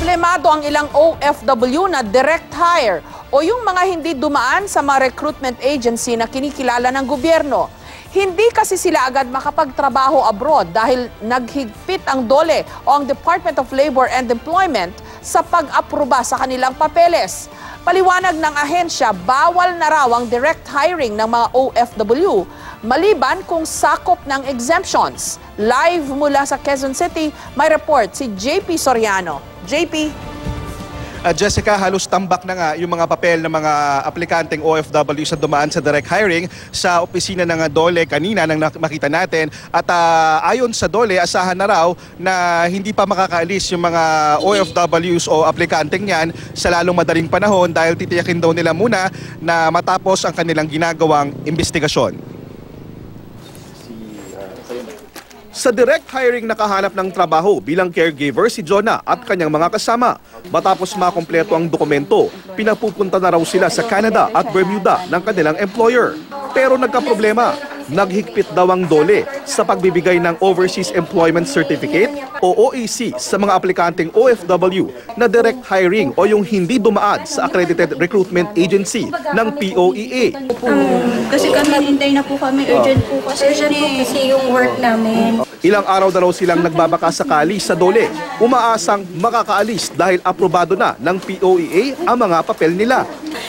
Problemado ang ilang OFW na direct hire o yung mga hindi dumaan sa mga recruitment agency na kinikilala ng gobyerno. Hindi kasi sila agad makapagtrabaho abroad dahil naghigpit ang DOLE o ang Department of Labor and Employment sa pag-aproba sa kanilang papeles. Paliwanag ng ahensya, bawal na raw ang direct hiring ng mga OFW maliban kung sakop ng exemptions. Live mula sa Quezon City, may report si JP Soriano. JP. Jessica, halos tambak na nga yung mga papel ng mga aplikanteng OFW sa dumaan sa direct hiring sa opisina ng DOLE kanina nang makita natin. At ayon sa DOLE, asahan na raw na hindi pa makakaalis yung mga OFWs o aplikanteng yan sa lalong madaling panahon dahil titiyakin daw nila muna na matapos ang kanilang ginagawang investigasyon. Sa direct hiring nakahanap ng trabaho bilang caregiver si Jonah at kanyang mga kasama. Matapos makumpleto ang dokumento, pinapupunta na raw sila sa Canada at Bermuda ng kanilang employer. Pero nagkaproblema, naghigpit daw ang DOLE sa pagbibigay ng Overseas Employment Certificate o OEC sa mga aplikanteng OFW na direct hiring o yung hindi dumaan sa Accredited Recruitment Agency ng POEA. Kasi kami hintay na po kami, urgent po kasi yung work namin. Ilang araw na raw silang nagbabaka sakali sa DOLE. Umaasang makakaalis dahil aprobado na ng POEA ang mga papel nila.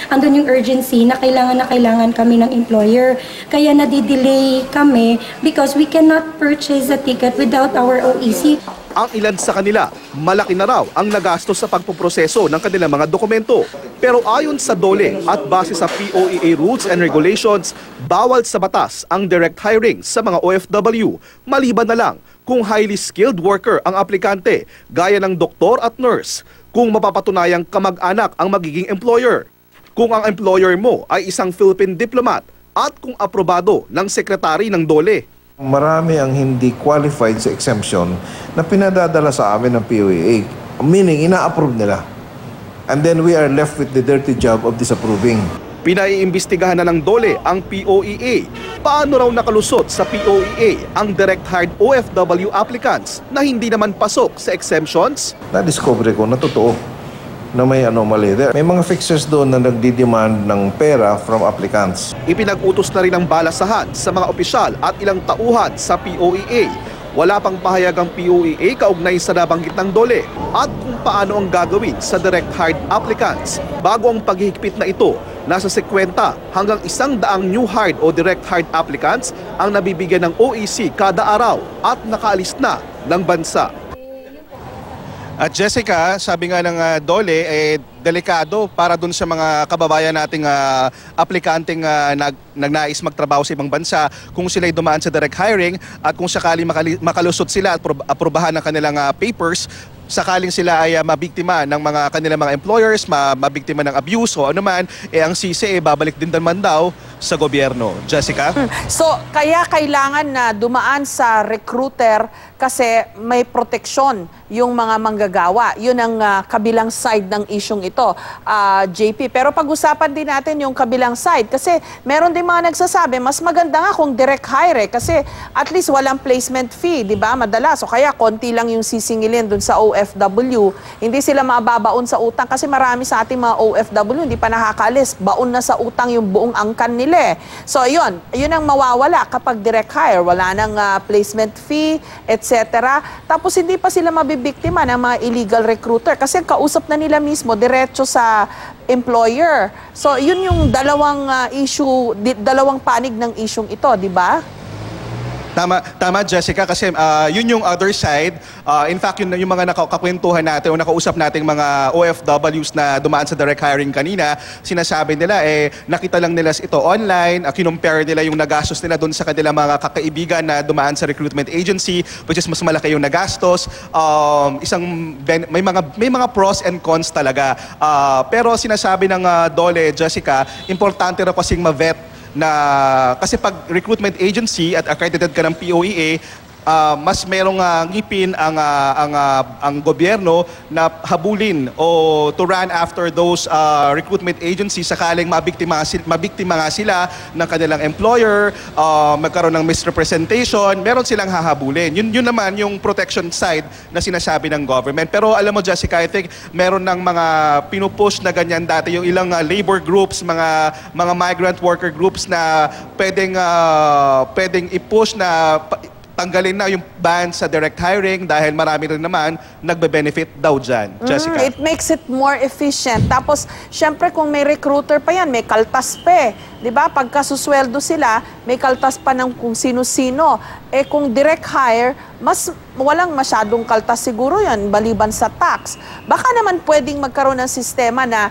Andun yung urgency na kailangan kami ng employer. Kaya nadidelay kami because we cannot purchase a ticket without our OEC. Ang ilan sa kanila, malaki na raw ang nagastos sa pagpuproseso ng kanilang mga dokumento. Pero ayon sa DOLE at base sa POEA rules and regulations, bawal sa batas ang direct hiring sa mga OFW. Maliban na lang kung highly skilled worker ang aplikante, gaya ng doktor at nurse, kung mapapatunayang kamag-anak ang magiging employer. Kung ang employer mo ay isang Philippine diplomat at kung aprobado ng sekretary ng DOLE. Marami ang hindi qualified sa exemption na pinadadala sa amin ng POEA. Meaning, ina-approve nila. And then we are left with the dirty job of disapproving. Pinaiimbestigahan na ng DOLE ang POEA. Paano raw nakalusot sa POEA ang direct hired OFW applicants na hindi naman pasok sa exemptions? Na-discover ko na totoo na may anomaly there. May mga fixers doon na nagdidemand ng pera from applicants. Ipinag-utos na rin ang balasahan sa mga opisyal at ilang tauhan sa POEA. Wala pang pahayag ang POEA kaugnay sa nabanggit ng DOLE at kung paano ang gagawin sa direct hired applicants. Bago ang paghihigpit na ito, nasa 50 hanggang 100 new hired o direct hired applicants ang nabibigyan ng OEC kada araw at nakaalis na ng bansa. At Jessica, sabi nga ng DOLE, delikado para dun sa mga kababayan nating aplikanteng nagnais magtrabaho sa ibang bansa kung sila'y dumaan sa direct hiring at kung sakali makalusot sila at aprobahan ng kanilang papers, sakaling sila ay mabiktima ng mga kanilang mga employers, mabiktima ng abuse o anuman, ang sisi babalik din naman daw sa gobyerno. Jessica? So, kaya kailangan na dumaan sa recruiter kasi may proteksyon yung mga manggagawa. Yun ang kabilang side ng isyong ito, JP. Pero pag-usapan din natin yung kabilang side kasi meron din mga nagsasabi, mas maganda nga kung direct hire kasi at least walang placement fee, di ba? Madalas. So kaya konti lang yung sisingilin dun sa OFW. Hindi sila mababaon sa utang kasi marami sa ating mga OFW hindi pa nakakaalis. Baon na sa utang yung buong angkan nila. So yun ang mawawala kapag direct hire. Wala nang placement fee, etc. Tapos hindi pa sila mabibiktima ng mga illegal recruiter kasi kausap na nila mismo diretso sa employer. So yun yung dalawang issue, dalawang panig ng isyung ito, di ba? Tama Jessica, kasi yun yung other side. In fact, yun yung mga nakakwentuhan natin o nakausap nating mga OFWs na dumaan sa direct hiring kanina, sinasabi nila nakita lang nila ito online, kinumpare nila yung nagastos nila doon sa kanilang mga kakaibigan na dumaan sa recruitment agency, which is mas malaki yung nagastos. May mga pros and cons talaga. Pero sinasabi ng DOLE, Jessica, importante raw kasing ma-vet na kasi pag recruitment agency at accredited ka ng POEA, mas merong ngipin ang gobyerno na habulin o to run after those recruitment agencies sakaling mabiktima nga sila ng kanilang employer, magkaroon ng misrepresentation, meron silang hahabulin. Yun naman yung protection side na sinasabi ng government. Pero alam mo, Jessica, I think meron ng mga pinupush na ganyan dati, yung ilang labor groups, mga migrant worker groups na pwedeng i-push na tanggalin na yung ban sa direct hiring dahil marami rin naman nagbe-benefit daw dyan. Jessica? It makes it more efficient. Tapos, syempre kung may recruiter pa yan, may kaltas pa eh. Di ba? Pagka susweldo sila, may kaltas pa ng kung sino-sino. Eh kung direct hire, mas walang masyadong kaltas siguro yan, baliban sa tax. Baka naman pwedeng magkaroon ng sistema na,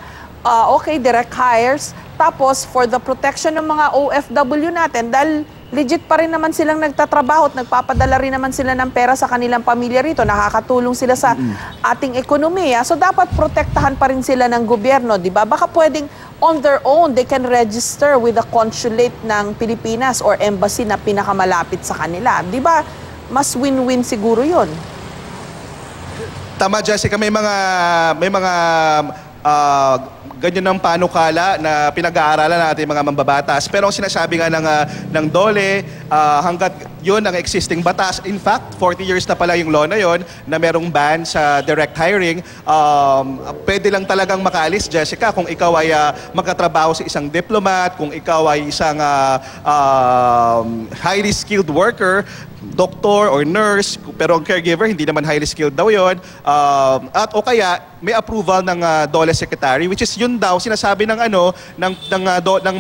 okay, direct hires, tapos for the protection ng mga OFW natin, dahil legit pa rin naman silang nagtatrabaho at nagpapadala rin naman sila ng pera sa kanilang pamilya rito. Nakakatulong sila sa ating ekonomiya. So dapat protektahan pa rin sila ng gobyerno, di ba? Baka pwedeng on their own, they can register with the consulate ng Pilipinas or embassy na pinakamalapit sa kanila. Di ba? Mas win-win siguro yun. Tama, Jessica, may mga ganyan ng panukala na pinag-aaralan natin mga mambabatas. Pero ang sinasabi nga ng DOLE, hanggat yun ang existing batas, in fact, 40 years na pala yung law na yun, na merong ban sa direct hiring, pwede lang talagang makaalis, Jessica, kung ikaw ay magkatrabaho sa isang diplomat, kung ikaw ay isang highly skilled worker, doktor or nurse, pero ang caregiver, hindi naman highly skilled daw yun. At o kaya, may approval ng DOLE Secretary, which is yun daw, sinasabi ng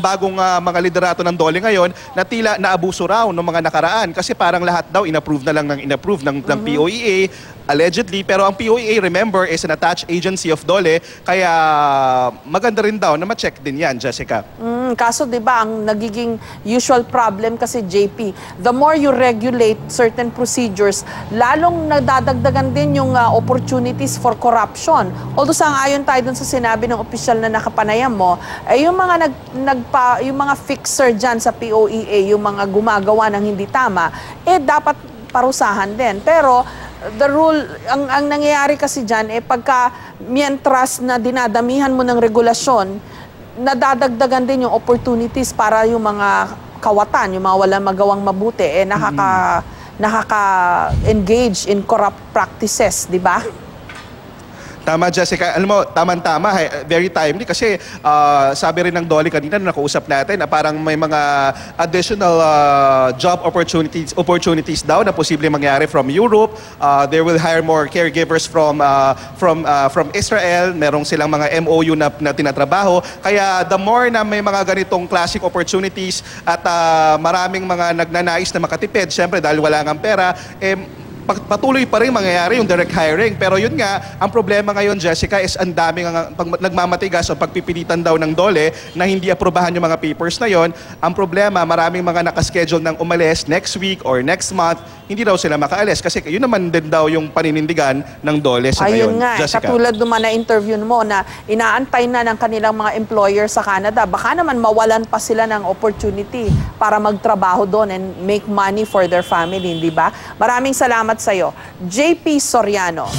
bagong mga liderato ng DOLE ngayon, na tila naabuso raw ng mga nakaraan. Kasi parang lahat daw, in-approve na lang ng POEA, allegedly. Pero ang POEA, remember, is an attached agency of DOLE, kaya maganda rin daw na ma-check din yan, Jessica. Kaso, di ba, ang nagiging usual problem kasi, JP, the more you regulate certain procedures, lalong nadadagdagan din yung opportunities for corruption. Although sang-ayon tayo dun sa sinabi ng opisyal na nakapanayam mo, yung mga fixer dyan sa POEA, yung mga gumagawa ng hindi tama, dapat parusahan din. Pero the rule, ang nangyayari kasi dyan, pagka mientras na dinadamihan mo ng regulasyon, nadadagdagan din yung opportunities para yung mga kawatan, yung mga walang magawang mabuti, nakaka-engage in corrupt practices, di ba? Tama, Jessica. Alam mo, tama-tama, very timely kasi sabi rin ng DOLE kanina na nakausap natin na parang may mga additional job opportunities daw na posibleng mangyari from Europe. They will hire more caregivers from Israel. Merong silang mga MOU na tinatrabaho. Kaya the more na may mga ganitong classic opportunities at maraming mga nagnanais na makatipid, syempre dahil wala ngang pera, patuloy pa rin mangyayari yung direct hiring. Pero yun nga, ang problema ngayon, Jessica, is ang daming nagmamatigas o pagpipilitan daw ng DOLE na hindi aprobahan yung mga papers na yon. Ang problema, maraming mga nakaschedule ng umalis next week or next month, hindi daw sila makaalis. Kasi yun naman din daw yung paninindigan ng DOLE sa ngayon, Ayun nga, Jessica. Katulad naman na interview mo na inaantay na ng kanilang mga employer sa Canada, baka naman mawalan pa sila ng opportunity para magtrabaho doon and make money for their family, di ba? Maraming salamat sa'yo. JP Soriano.